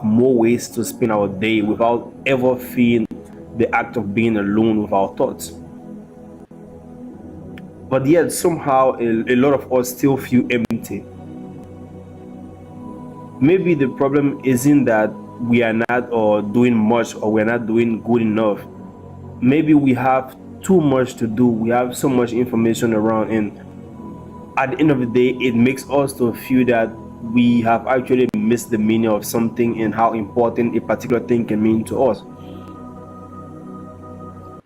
more ways to spend our day without ever feeling the act of being alone with our thoughts. But yet somehow a lot of us still feel empty. Maybe the problem isn't that we are not doing much, or we're not doing good enough. Maybe we have too much to do. We have so much information around, and at the end of the day, it makes us to feel that we have actually missed the meaning of something and how important a particular thing can mean to us.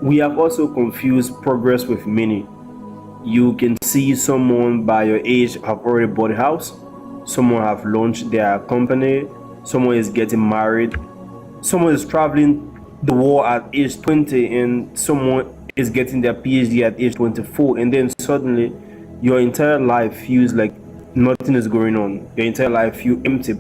We have also confused progress with meaning. You can see someone by your age have already bought a house, someone have launched their company, someone is getting married, someone is traveling the world at age 20, and someone is getting their PhD at age 24, and then suddenly your entire life feels like nothing is going on. Your entire life feels empty.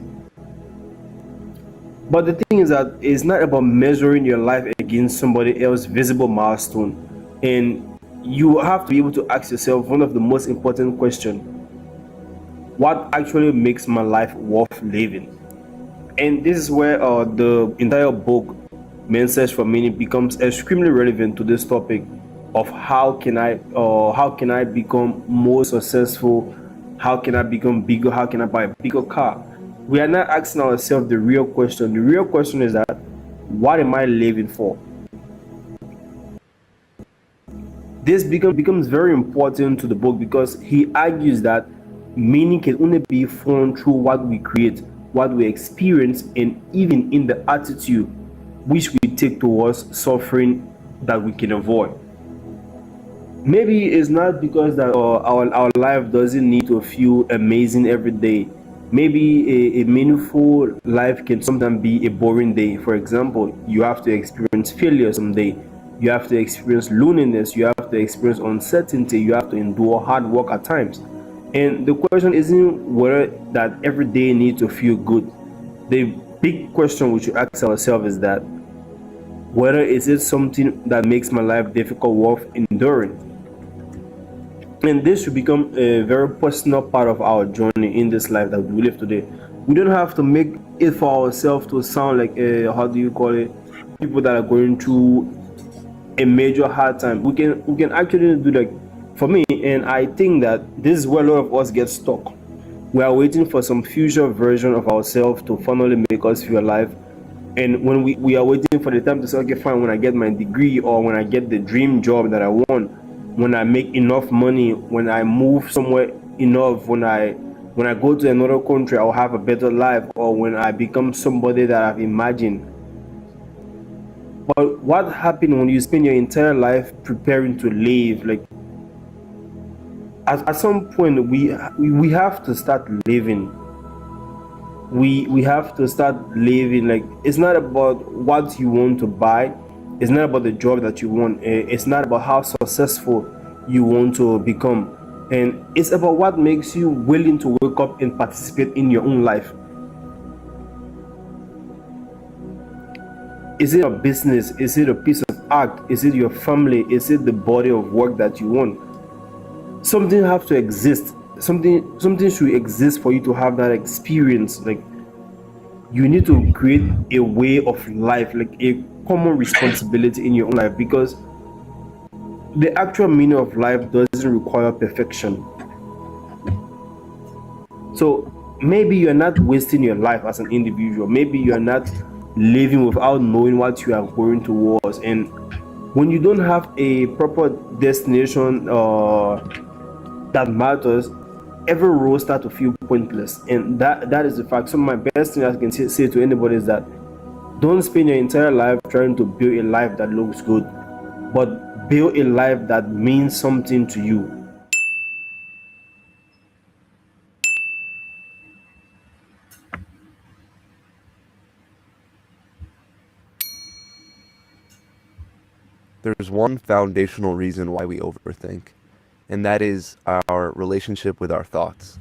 But the thing is that it's not about measuring your life against somebody else's visible milestone. And you have to be able to ask yourself one of the most important questions: what actually makes my life worth living? And this is where the entire book, Men's Search for Meaning, becomes extremely relevant to this topic of how can I become more successful, how can I become bigger, how can I buy a bigger car. We are not asking ourselves the real question. The real question is that, what am I living for? This becomes very important to the book because he argues that meaning can only be found through what we create, what we experience, and even in the attitude which we take towards suffering that we can avoid. Maybe it's not because that our life doesn't need to feel amazing every day. Maybe a meaningful life can sometimes be a boring day. For example, you have to experience failure someday. You have to experience loneliness. You have to experience uncertainty. You have to endure hard work at times. And the question isn't whether that every day needs to feel good. The big question we should ask ourselves is that, whether is it something that makes my life difficult worth enduring? And this should become a very personal part of our journey in this life that we live today. We don't have to make it for ourselves to sound like how do you call it, people that are going through a major hard time. We can actually do that. For me, and I think that this is where a lot of us get stuck. We are waiting for some future version of ourselves to finally make us feel alive. And when we are waiting for the time to say, okay, fine, when I get my degree, or when I get the dream job that I want, when I make enough money, when I move somewhere enough, when I go to another country, I'll have a better life, or when I become somebody that I've imagined. But what happens when you spend your entire life preparing to live? Like, at some point, we have to start living. We have to start living. Like, it's not about what you want to buy. It's not about the job that you want. It's not about how successful you want to become. And it's about what makes you willing to wake up and participate in your own life. Is it a business? Is it a piece of art? Is it your family? Is it the body of work that you want? Something have to exist. Something should exist for you to have that experience. Like, you need to create a way of life, like a common responsibility in your own life, because the actual meaning of life doesn't require perfection. So maybe you're not wasting your life as an individual. Maybe you're not living without knowing what you are going towards. And when you don't have a proper destination that matters, every road starts to feel pointless. And that is the fact. So my best thing I can say to anybody is that, don't spend your entire life trying to build a life that looks good, but build a life that means something to you. There's one foundational reason why we overthink, and that is our relationship with our thoughts.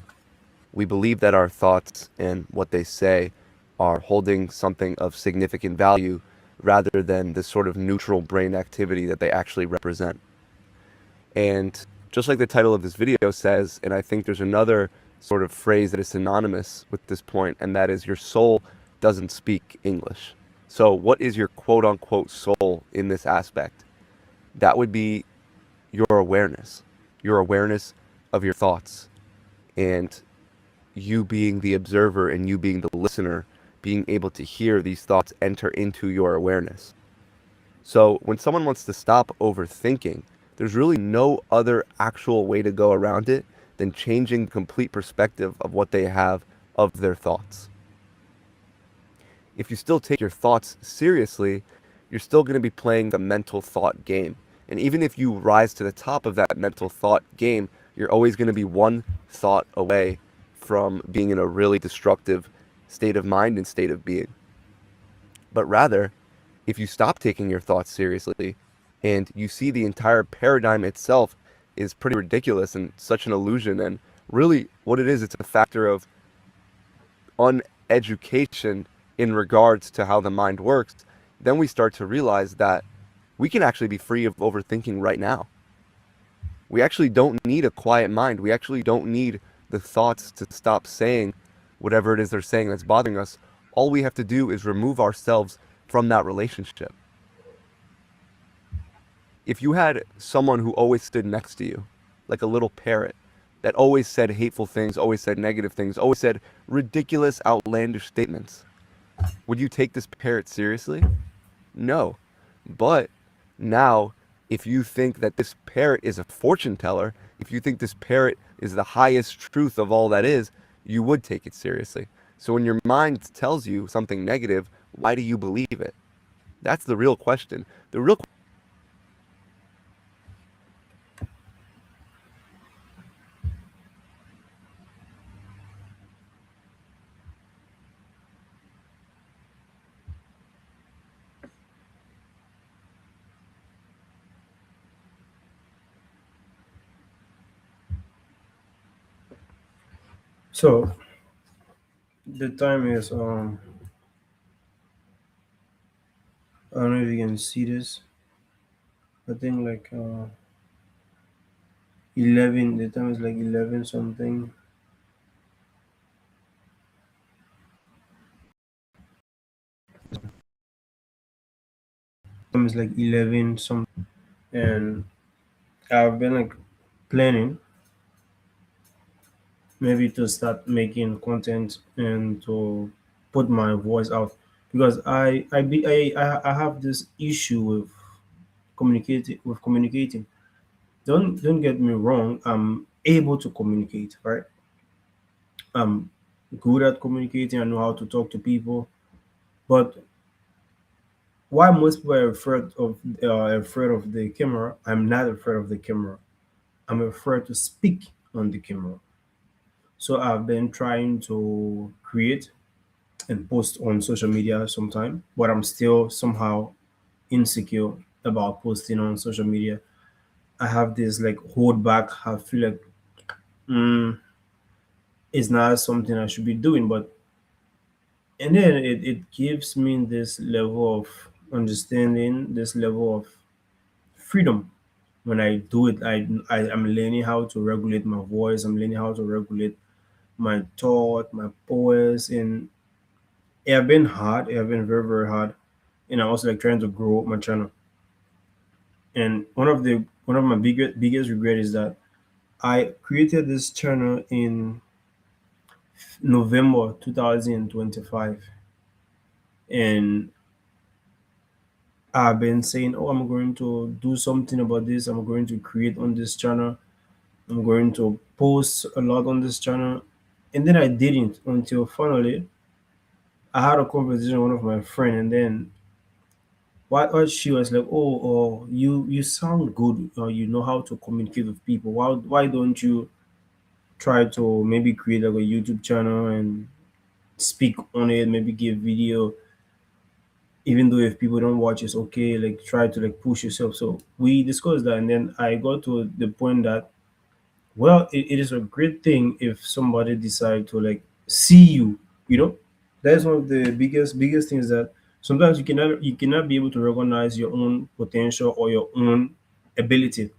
We believe that our thoughts and what they say are holding something of significant value rather than the sort of neutral brain activity that they actually represent. And just like the title of this video says, and I think there's another sort of phrase that is synonymous with this point, and that is, your soul doesn't speak English. So, what is your quote unquote soul in this aspect? That would be your awareness of your thoughts, and you being the observer and you being the listener, being able to hear these thoughts enter into your awareness. So when someone wants to stop overthinking, there's really no other actual way to go around it than changing the complete perspective of what they have of their thoughts. If you still take your thoughts seriously, you're still going to be playing the mental thought game. And even if you rise to the top of that mental thought game, you're always going to be one thought away from being in a really destructive state of mind and state of being. But rather, if you stop taking your thoughts seriously and you see the entire paradigm itself is pretty ridiculous and such an illusion, and really what it is, it's a factor of uneducation in regards to how the mind works, then we start to realize that we can actually be free of overthinking right now. We actually don't need a quiet mind. We actually don't need the thoughts to stop saying whatever it is they're saying that's bothering us. All we have to do is remove ourselves from that relationship. If you had someone who always stood next to you, like a little parrot, that always said hateful things, always said negative things, always said ridiculous, outlandish statements, would you take this parrot seriously? No. But now, if you think that this parrot is a fortune teller, if you think this parrot is the highest truth of all that is, you would take it seriously. So when your mind tells you something negative, why do you believe it? That's the real question. The real So the time is I don't know if you can see this. I think like 11. The time is like 11 something. Time is like 11 something, and I've been like planning maybe to start making content and to put my voice out because I have this issue with communicating. Don't get me wrong. I'm able to communicate, right? I'm good at communicating. I know how to talk to people. But why most people are afraid of the camera, I'm not afraid of the camera. I'm afraid to speak on the camera. So I've been trying to create and post on social media sometime, but I'm still somehow insecure about posting on social media. I have this like hold back. I feel like mm, it's not something I should be doing, but and then it gives me this level of understanding, this level of freedom. When I do it, I'm learning how to regulate my voice. I'm learning how to regulate my thought, my voice, and it have been hard. It have been very very hard. And I also like trying to grow my channel. And one of my biggest regret is that I created this channel in November 2025, and I've been saying, "Oh, I'm going to do something about this. I'm going to create on this channel. I'm going to post a lot on this channel." And then I didn't until finally I had a conversation with one of my friend, and then what she was like, "Oh, you sound good. You know how to communicate with people. Why don't you try to maybe create like a YouTube channel and speak on it? Maybe give video, even though if people don't watch, it's okay. Like try to like push yourself." So we discussed that, and then I got to the point that well, it is a great thing if somebody decide to like see you. You know, that's one of the biggest things that sometimes you cannot be able to recognize your own potential or your own ability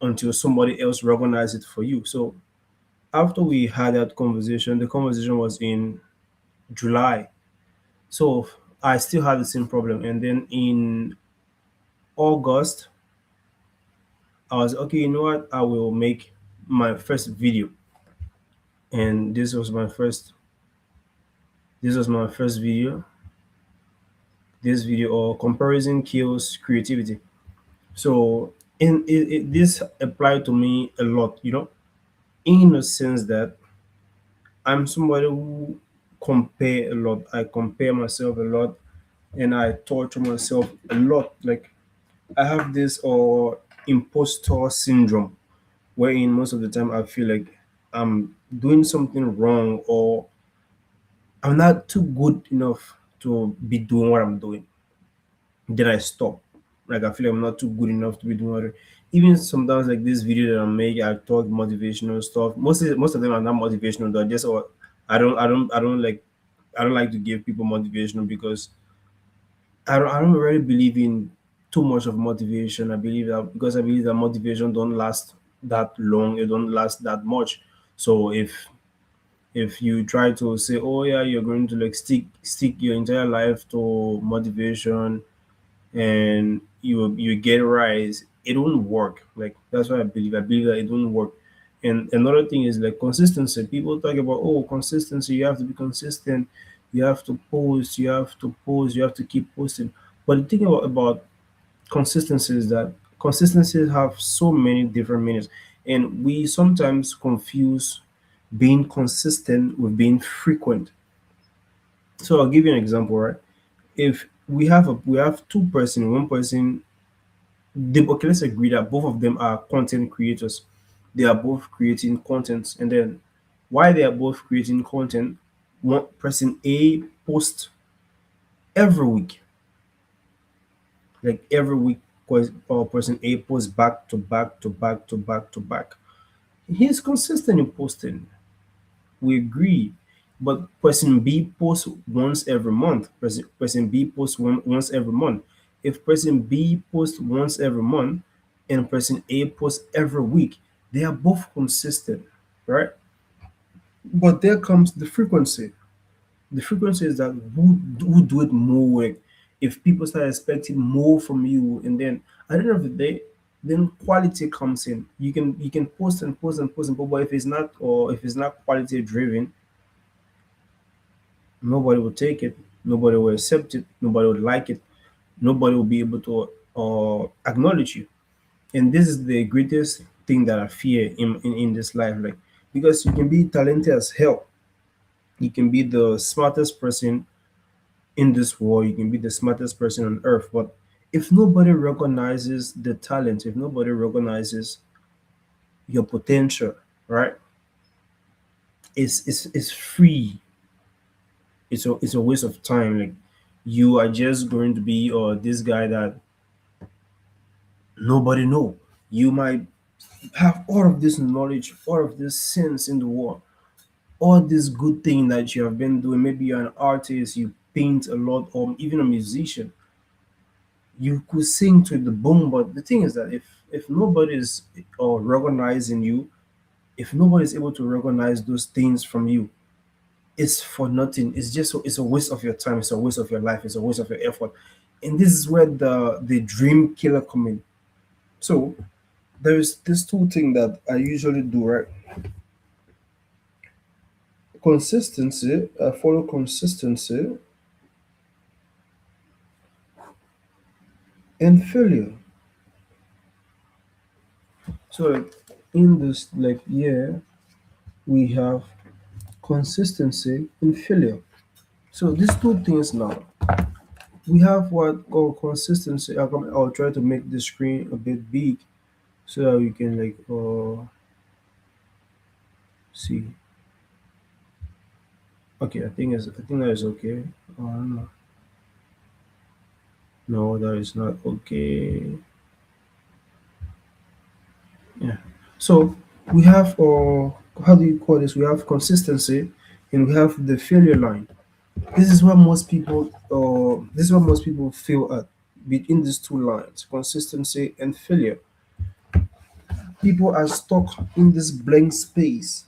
until somebody else recognize it for you. So after we had that conversation, the conversation was in July. So I still had the same problem. And then in August, I was okay. You know what? I will make my first video, and this was my first video. This video or comparison kills creativity. So this applied to me a lot. In the sense that I'm somebody who compare a lot. I compare myself a lot, and I torture myself a lot. Like I have this impostor syndrome, wherein most of the time I feel like I'm doing something wrong or I'm not too good enough to be doing what I'm doing. Then I stop. Like I feel like I'm not too good enough to be doing what even sometimes like this video that I'm making, I talk motivational stuff. Most of them are not motivational though. Just or I don't like to give people motivational because I don't really believe in too much of motivation. I believe that because I believe that motivation don't last that long, it don't last that much. So if you try to say, oh yeah, you're going to like stick your entire life to motivation and you get rise, it won't work. Like that's what I believe. I believe that it won't work. And another thing is like consistency. People talk about consistency. You have to be consistent. You have to post. You have to post. You have to keep posting. But the thing about consistency is that consistency have so many different meanings, and we sometimes confuse being consistent with being frequent. So I'll give you an example, right? If we have two person, one person okay, let's agree that both of them are content creators. They are both creating content, and then why they are both creating content, one person A posts every week, like every week, person A posts back to back to back to back to back. He's consistent in posting. We agree. But person B posts once every month. Person B posts once every month. If person B posts once every month and person A posts every week, they are both consistent, right? But there comes the frequency. The frequency is that who do it more work. If people start expecting more from you, and then at the end of the day, then quality comes in. You can post and post and post and post, but if it's not quality driven, nobody will take it, nobody will accept it, nobody will like it, nobody will be able to acknowledge you. And this is the greatest thing that I fear in this life. Like, because you can be talented as hell, you can be the smartest person in this world, you can be the smartest person on earth, but if nobody recognizes the talent, if nobody recognizes your potential, right, it's free. It's a waste of time. Like you are just going to be this guy that nobody know. You might have all of this knowledge, all of this sense in the world, all this good thing that you have been doing. Maybe you're an artist, you paint a lot, or even a musician. You could sing to the bone, but the thing is that if nobody is recognizing you, if nobody is able to recognize those things from you, it's for nothing. It's a waste of your time. It's a waste of your life. It's a waste of your effort. And this is where the dream killer come in. So there's this two thing that I usually do, right? Consistency. I follow consistency and failure. So like in this like year we have consistency and failure. So these two things now we have what called consistency. I'll try to make the screen a bit big so that we can like see. Okay, I think that is okay. No, no, that is not okay. Yeah. So we have how do you call this? We have consistency and we have the failure line. This is what most people feel at between these two lines, consistency and failure. People are stuck in this blank space.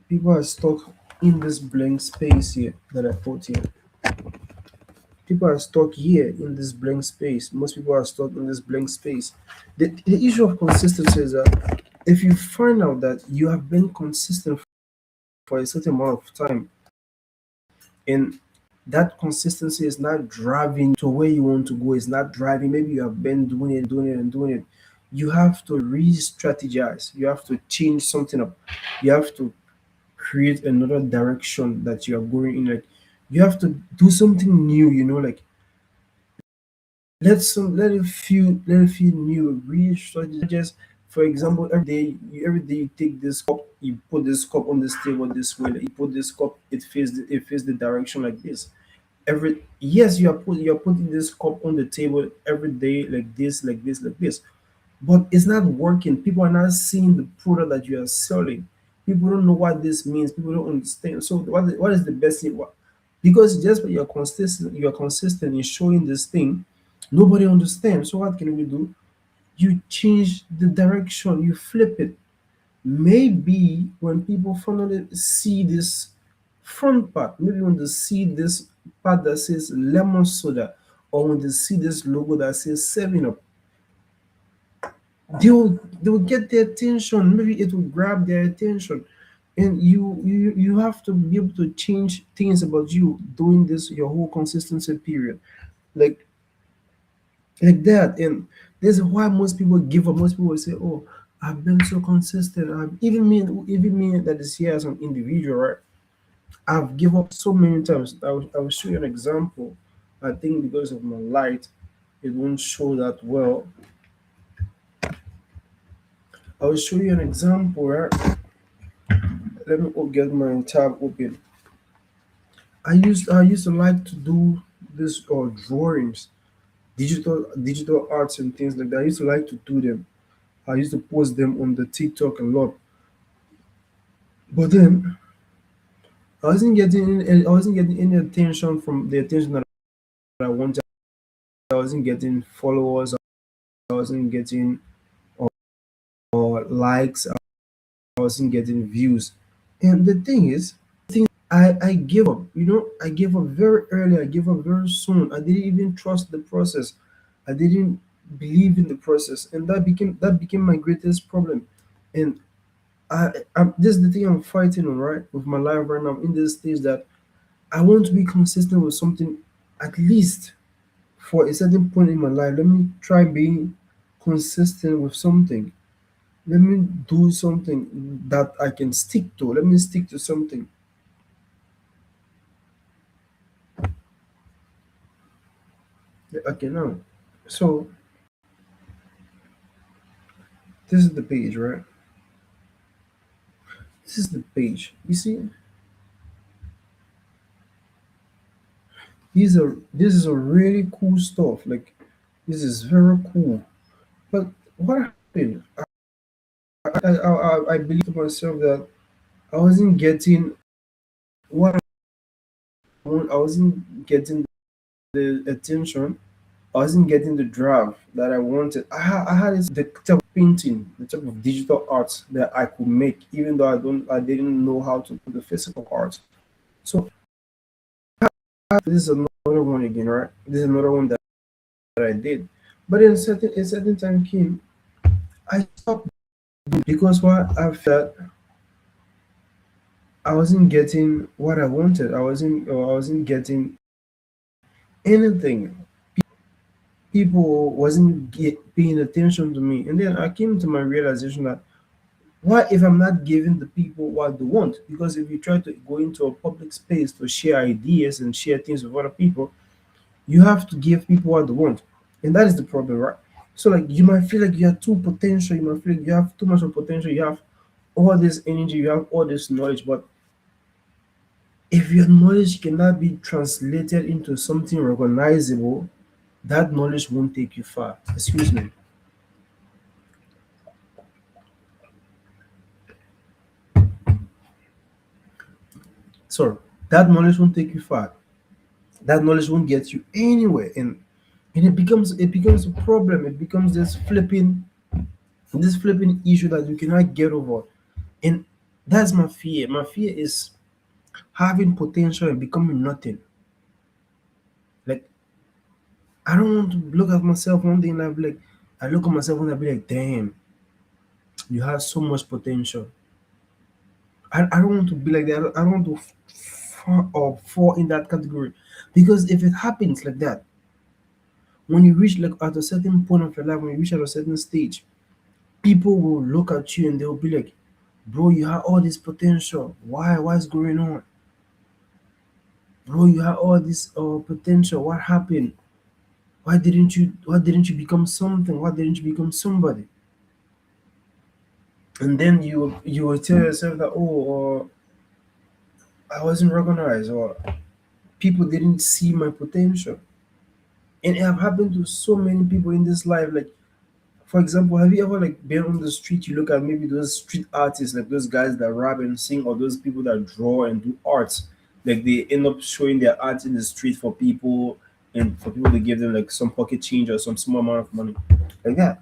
People are stuck. in this blank space here that I put here. People are stuck here in this blank space. Most people are stuck in this blank space. The issue of consistency is that if you find out that you have been consistent for a certain amount of time, and that consistency is not driving to where you want to go, it's not driving, maybe you have been doing it and doing it, you have to re-strategize, you have to change something up, you have to create another direction that you are going in, like you have to do something new, like let it feel new, re-strategize. For example, every day you take this cup, you put this cup on this table this way, like, you put this cup, it faces the direction like this. Every Yes, you're putting this cup on the table every day, like this, like this, like this, but it's not working. People are not seeing the product that you are selling. People don't know what this means. People don't understand. So what is the best thing? Because just you're consistent in showing this thing, nobody understands. So what can we do? You change the direction, you flip it. Maybe when people finally see this front part, maybe when they see this part that says lemon soda, or when they see this logo that says 7 Up, they will get their attention. Maybe it will grab their attention. And you have to be able to change things about you doing this your whole consistency period. Like like that. And this is why most people give up. Most people will say, oh, I've been so consistent. Even me that is here as an individual, right? I've given up so many times. I will show you an example. I think because of my light, it won't show that well. I will show you an example, right? Let me get my tab open. I used to like to do this drawings, digital arts and things like that. I used to like to do them. I used to post them on the TikTok a lot. But then I wasn't getting any attention from the attention that I wanted. I wasn't getting followers. I wasn't getting likes. I wasn't getting views. And the thing is, I gave up. I gave up very early. I gave up very soon. I didn't even trust the process. I didn't believe in the process, and that became my greatest problem. And this is the thing I'm fighting on, right, with my life right now. I'm in this stage that I want to be consistent with something, at least for a certain point in my life. Let me try being consistent with something. Let me do something that I can stick to. Let me stick to something. Okay, now. So this is the page, right? This is the page. You see, this is a really cool stuff. Like, this is very cool. But what happened? I believe to myself that I wasn't getting what I want. I wasn't getting the attention. I wasn't getting the draft that I wanted. I had the type of painting, the type of digital art that I could make, even though I didn't know how to do the physical art. So this is another one again, right? This is another one that I did. But then a certain time came, I stopped because what I felt, I wasn't getting what I wanted. I wasn't getting anything. People wasn't paying attention to me. And then I came to my realization that what if I'm not giving the people what they want? Because if you try to go into a public space to share ideas and share things with other people, you have to give people what they want. And that is the problem, right? So like you might feel like you have too potential, you might feel like you have too much of potential, you have all this energy, you have all this knowledge, but if your knowledge cannot be translated into something recognizable, that knowledge won't take you far. Excuse me. So that knowledge won't take you far. That knowledge won't get you anywhere. And it becomes a problem. It becomes this flipping issue that you cannot get over. And that's my fear. My fear is having potential and becoming nothing. Like I don't want to look at myself one day and I be like, I look at myself and I be like, damn, you have so much potential. I don't want to be like that. I don't want to fall in that category, because if it happens like that, when you reach like at a certain point of your life, when you reach at a certain stage, people will look at you and they'll be like, bro, you have all this potential. What's going on? Bro, you have all this potential. What happened? Why didn't you become something? Why didn't you become somebody? And then you will tell yourself that, oh, I wasn't recognized, or people didn't see my potential. And it have happened to so many people in this life. Like, for example, have you ever like been on the street, you look at maybe those street artists, like those guys that rap and sing, or those people that draw and do arts, like they end up showing their art in the street for people, and for people to give them like some pocket change or some small amount of money, like that.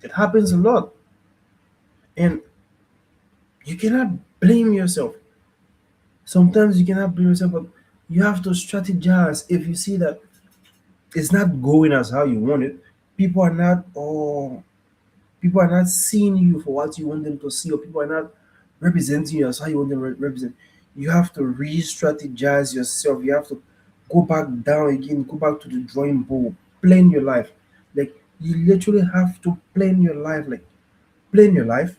It happens a lot. And you cannot blame yourself. Sometimes you cannot blame yourself, but you have to strategize. If you see that it's not going as how you want it, people are not people are not seeing you for what you want them to see, or people are not representing you as how you want them to represent. You have to re-strategize yourself. You have to go back down again, go back to the drawing board, plan your life. Like you literally have to plan your life. Like plan your life.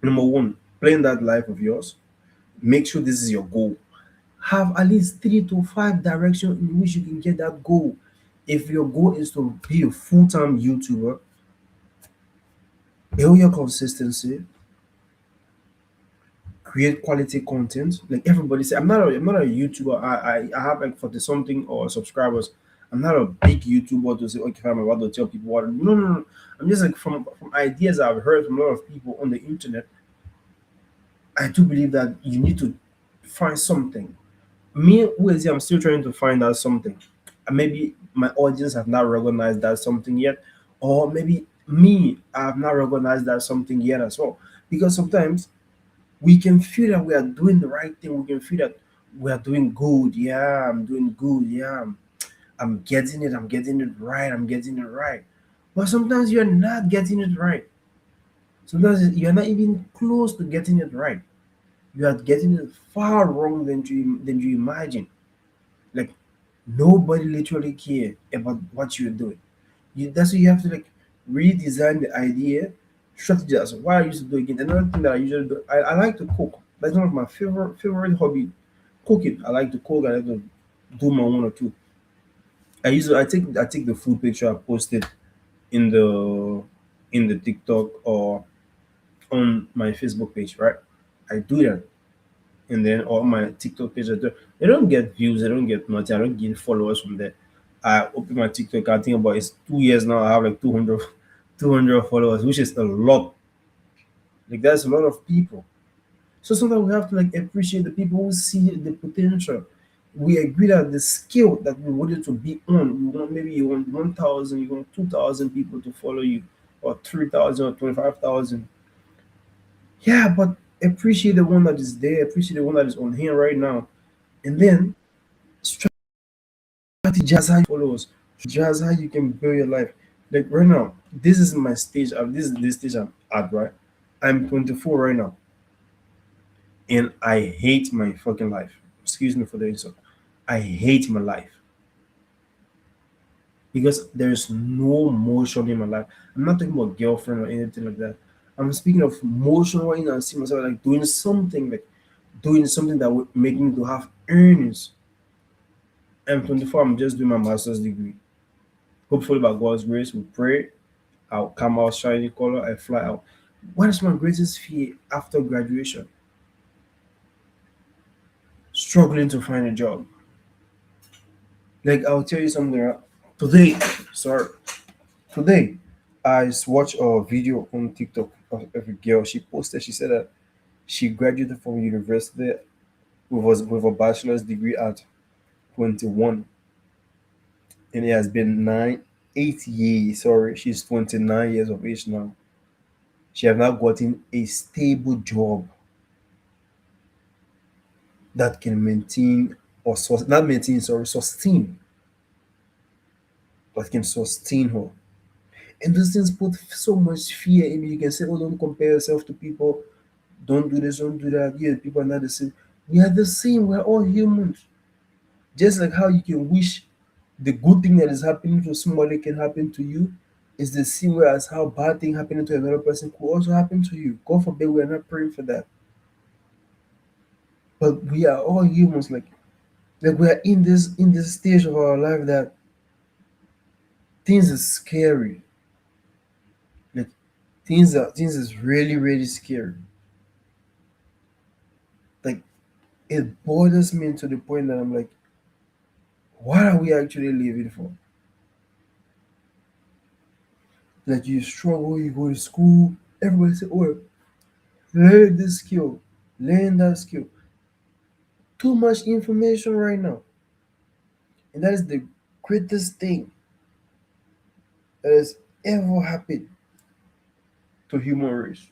Number one, plan that life of yours. Make sure this is your goal. Have at least 3 to 5 directions in which you can get that goal. If your goal is to be a full-time YouTuber, build your consistency, create quality content. Like everybody say, I'm not a YouTuber. I have like 40 something or subscribers. I'm not a big YouTuber to say, okay, I'm about to tell people what. No, no, no. I'm just like from ideas I've heard from a lot of people on the internet. I do believe that you need to find something. Me, who is here, I'm still trying to find out something. And maybe my audience have not recognized that something yet, or maybe me, I have not recognized that something yet as well. Because sometimes we can feel that we are doing the right thing. We can feel that we are doing good. Yeah, I'm doing good. Yeah, I'm getting it. I'm getting it right. I'm getting it right. But sometimes you're not getting it right. Sometimes you're not even close to getting it right. You are getting it far wrong than you imagine. Like nobody literally care about what you're doing. That's why you have to like redesign the idea, strategize. Why I used to do again. Another thing that I usually do, I like to cook. That's one of my favorite hobby. Cooking. I like to cook. I like to do my one or two. I take the food picture, I post it in the TikTok or on my Facebook page, right? I do that. And then all my TikTok page, they don't get views, they don't get nothing, I don't get followers from there. I open my TikTok, I think about it's 2 years now. I have like 200 followers, which is a lot. Like that's a lot of people. So sometimes we have to like appreciate the people who see the potential. We agree that the skill that we wanted to be on, we want maybe you want 1,000, you want 2,000 people to follow you, or 3,000 or 25,000. Yeah, but appreciate the one that is there, appreciate the one that is on here right now, and then strategize how you followers, strategize how you can build your life. Like right now, this is my stage. This is the stage I'm at. Right, I'm 24 right now, and I hate my fucking life. Excuse me for the insult. I hate my life because there's no motion in my life. I'm not talking about girlfriend or anything like that. I'm speaking of motion right now. I see myself like doing something that would make me to have earnings. I'm 24. I'm just doing my master's degree. Hopefully, by God's grace, we pray. I'll come out shiny color. I fly out. What is my greatest fear after graduation? Struggling to find a job. Like I'll tell you something. Today, sorry, today, watched a video on TikTok of a girl. She posted. She said that she graduated from university with a bachelor's degree at 21, and it has been 8 years. Sorry, she's 29 years of age now. She have not gotten a stable job. that can maintain or not maintain, sorry, sustain, that can sustain her. And those things put so much fear in you. You can say, oh, don't compare yourself to people, don't do this, don't do that. Yeah, people are not the same. We are the same, we're all humans. Just like how you can wish the good thing that is happening to somebody can happen to you, is the same way as how bad thing happening to another person could also happen to you. God forbid, we are not praying for that. But we are all humans, like we are in this stage of our life that things is scary. Like things is really, really scary. Like it bothers me to the point that I'm like, what are we actually living for? Like you struggle, you go to school, everybody say, oh, learn this skill, learn that skill. Too much information right now. And that is the greatest thing that has ever happened to human race.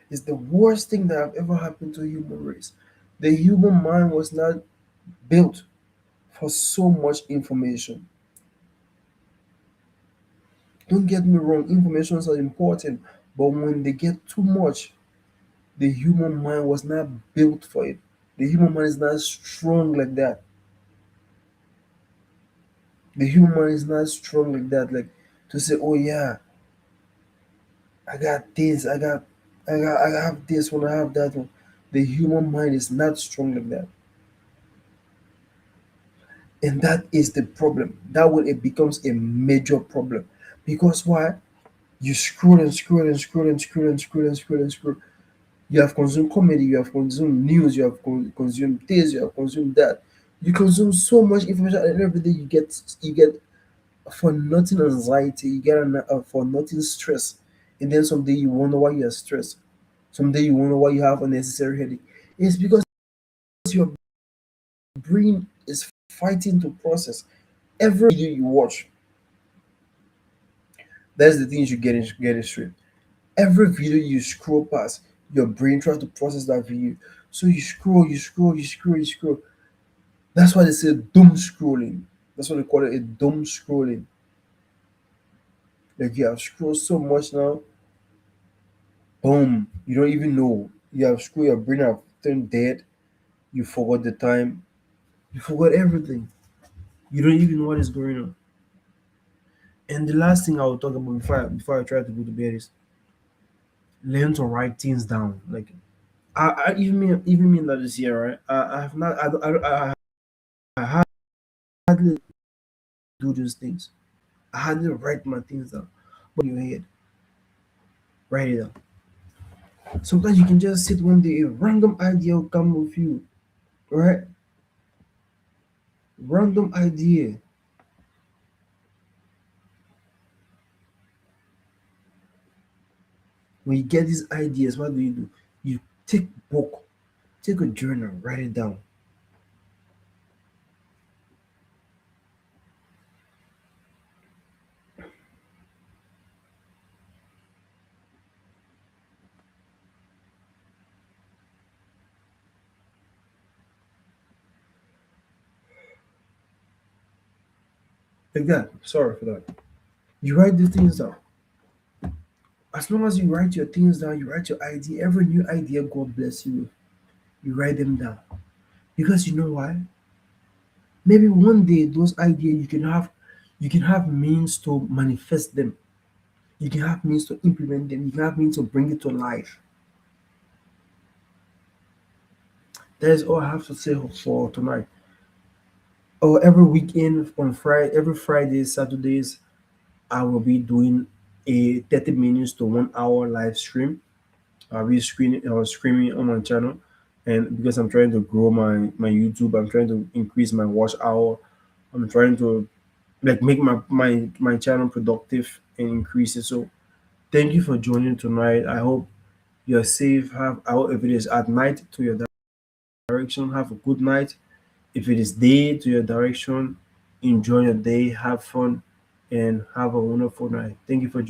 It's the worst thing that have ever happened to human race. The human mind was not built for so much information. Don't get me wrong, informations are important, but when they get too much, the human mind was not built for it. The human mind is not strong like that. The human mind is not strong like that. Like to say, oh yeah, I got this, I have this one, I have that one. The human mind is not strong like that. And that is the problem. That when it becomes a major problem. Because why? You scroll and scroll and scroll and scroll and scroll and scroll and scroll. You have consumed comedy, you have consumed news, you have consumed this, you have consumed that. You consume so much information, and every day you get for nothing anxiety, you get for nothing stress, and then someday you wonder why you are stressed. Someday you wonder why you have unnecessary headache. It's because your brain is fighting to process every video you watch. That's the thing you should get it straight. Every video you scroll past, your brain tries to process that video. So you scroll, you scroll, you scroll, you scroll. That's why they say doom scrolling. That's what they call it, a doom scrolling. Like you have scrolled so much now, boom, you don't even know. You have scrolled, your brain have turned dead. You forgot the time. You forgot everything. You don't even know what is going on. And the last thing I will talk about before I try to go to bed is learn to write things down. Like I even me that is here, right? I have not I hardly do those things. I hardly write my things down. But in your head, write it down. Sometimes you can just sit one day, a random idea will come with you, right? Random idea. When you get these ideas, what do? You take book, take a journal, write it down. Like that. Sorry for that. You write these things down. As long as you write your things down, you write your idea, every new idea God bless you with, you write them down. Because you know why? Maybe one day those ideas you can have means to manifest them. You can have means to implement them. You can have means to bring it to life. That is all I have to say for tonight. Oh, every weekend on Friday, every Friday, Saturdays, I will be doing a 30 minutes to 1 hour live stream. I'll be streaming on my channel, and because I'm trying to grow my YouTube, I'm trying to increase my watch hour. I'm trying to like make my channel productive and increase it. So thank you for joining tonight. I hope you're safe. I hope if it is at night to your direction, have a good night. If it is day to your direction, enjoy your day, have fun, and have a wonderful night. Thank you for